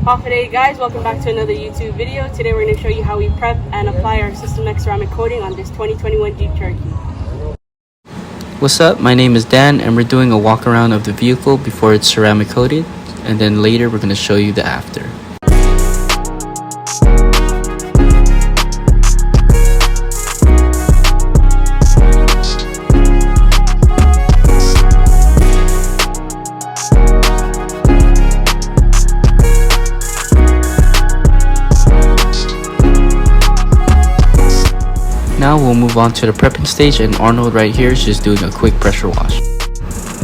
Hey guys, welcome back to another YouTube video. Today we're going to show you how we prep and apply our System X ceramic coating on this 2021 Jeep Cherokee. What's up, my name is Dan and we're doing a walk around of the vehicle before it's ceramic coated, and then later we're going to show you the after. Now we'll move on to the prepping stage, and Arnold right here is just doing a quick pressure wash.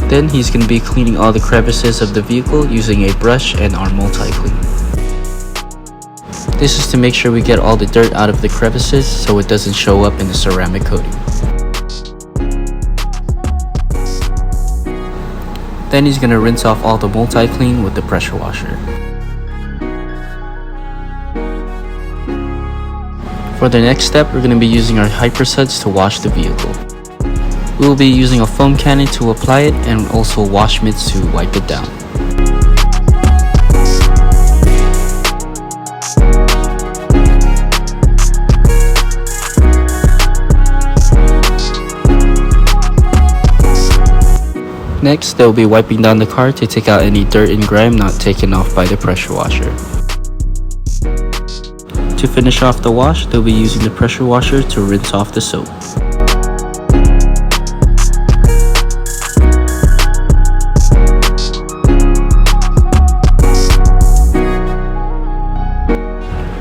Then he's going to be cleaning all the crevices of the vehicle using a brush and our Multi Clean. This is to make sure we get all the dirt out of the crevices so it doesn't show up in the ceramic coating. Then he's going to rinse off all the Multi Clean with the pressure washer. For the next step, we're going to be using our HyperSuds to wash the vehicle. We will be using a foam cannon to apply it and also wash mitts to wipe it down. Next, they'll be wiping down the car to take out any dirt and grime not taken off by the pressure washer. To finish off the wash, they'll be using the pressure washer to rinse off the soap.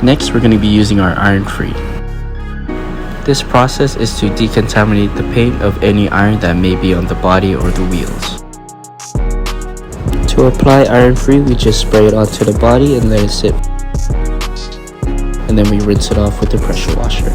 Next, we're going to be using our iron free. This process is to decontaminate the paint of any iron that may be on the body or the wheels. To apply iron free, we just spray it onto the body and let it sit. And then we rinse it off with the pressure washer.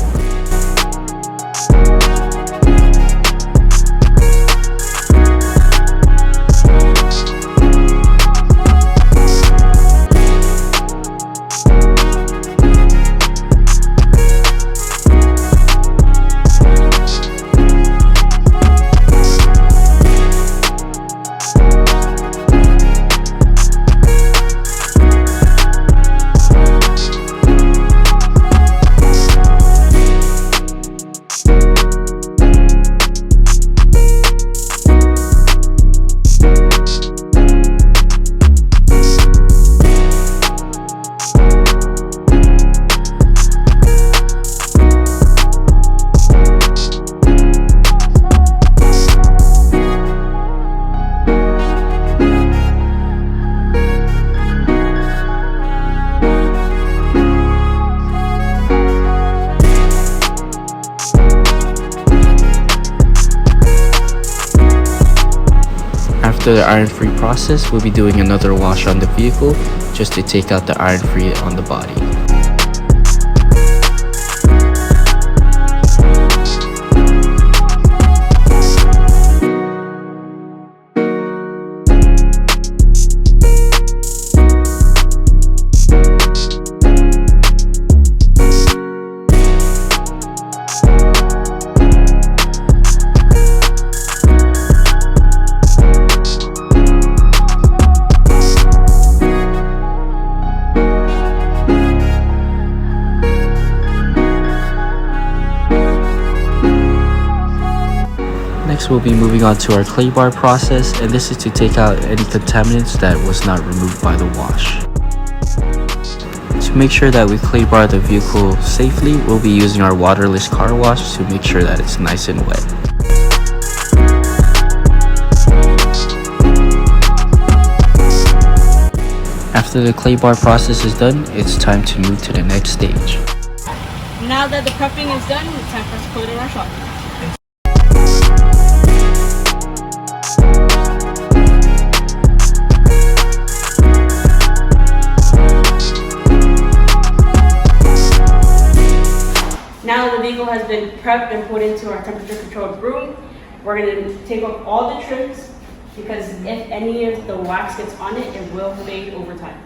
After the iron-free process, we'll be doing another wash on the vehicle just to take out the iron-free on the body. Next, we'll be moving on to our clay bar process, and this is to take out any contaminants that was not removed by the wash. To make sure that we clay bar the vehicle safely, we'll be using our waterless car wash to make sure that it's nice and wet. After the clay bar process is done, it's time to move to the next stage. Now that the prepping is done, it's time for us to put in our shop. Now the vehicle has been prepped and put into our temperature controlled room. We're going to take off all the trims because if any of the wax gets on it, it will fade over time.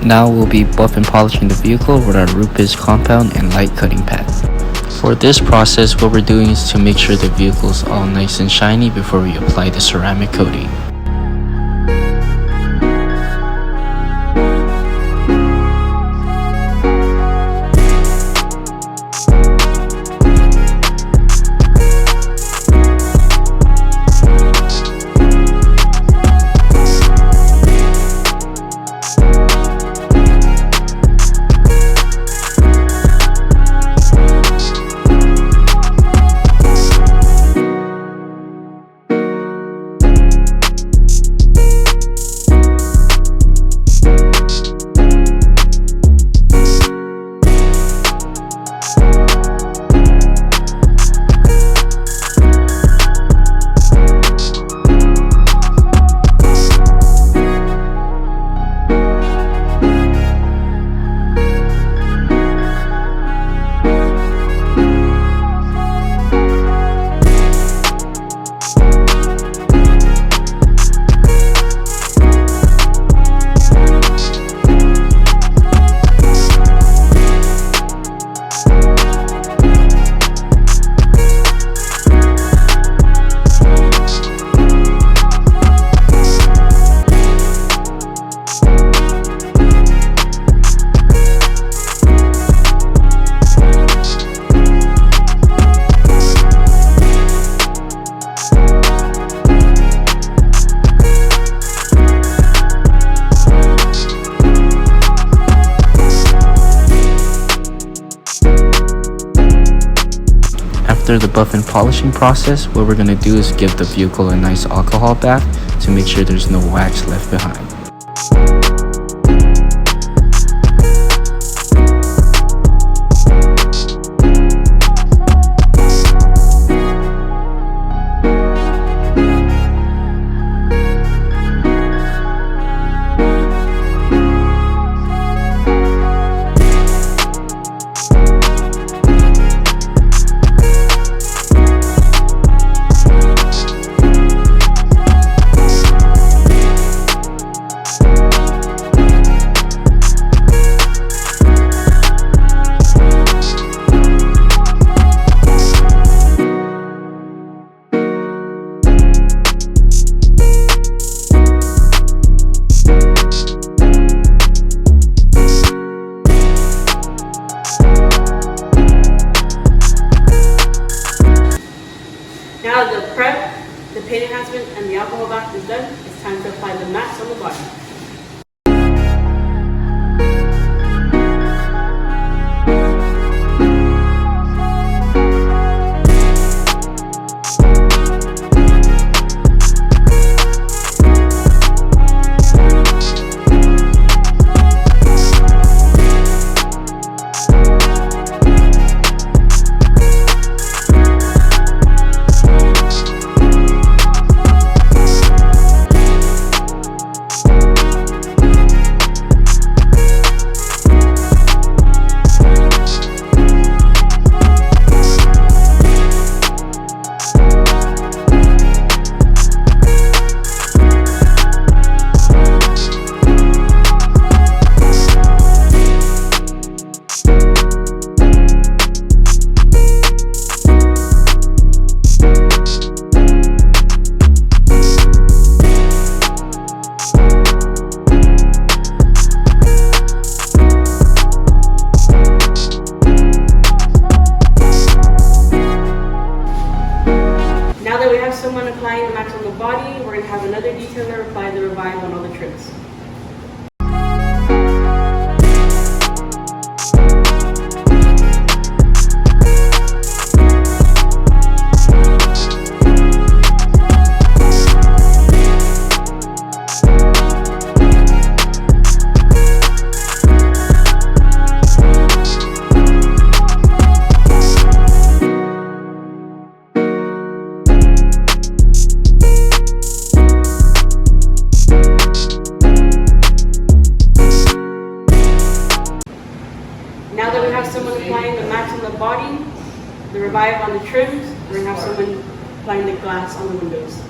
Now we'll be buff and polishing the vehicle with our Rupes compound and light cutting pad. For this process, what we're doing is to make sure the vehicle is all nice and shiny before we apply the ceramic coating. After the buff and polishing process, what we're going to do is give the vehicle a nice alcohol bath to make sure there's no wax left behind. Now the prep, the paint enhancement, and the alcohol bath is done, it's time to apply the mats on the body. Now that we have someone applying the mats on the body, we're going to have another detailer apply the revive on all the trims. Now that we have someone applying the mats on the body, the revive on the trims, we're going to have someone applying the glass on the windows.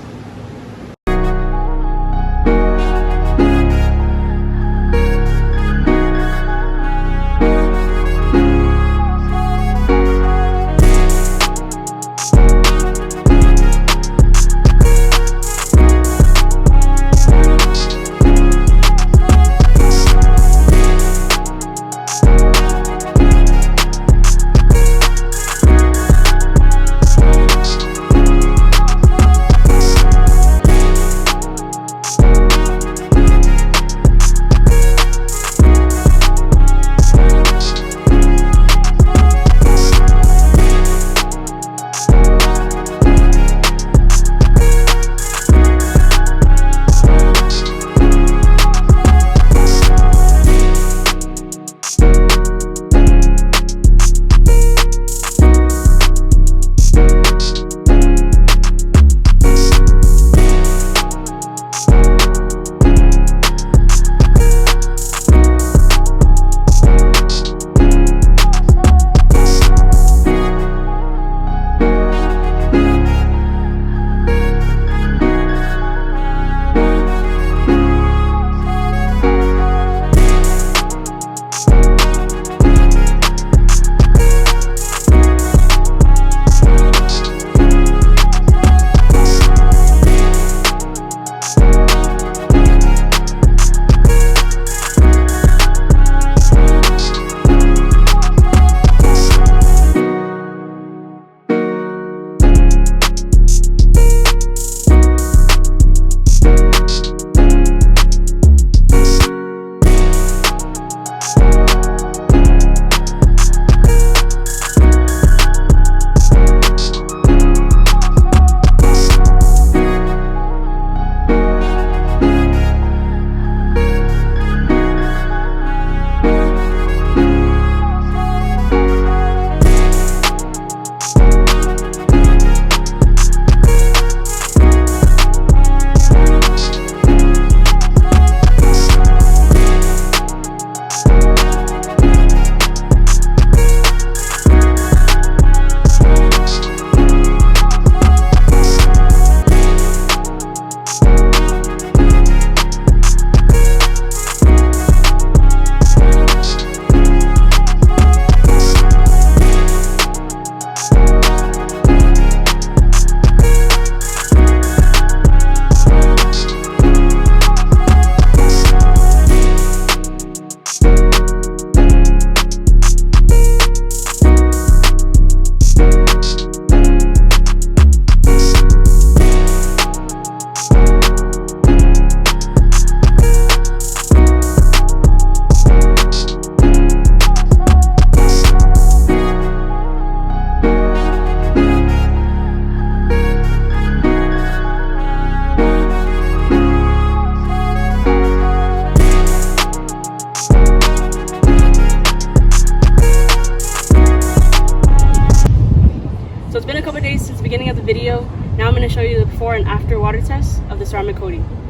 video. Now I'm going to show you the before and after water test of the ceramic coating.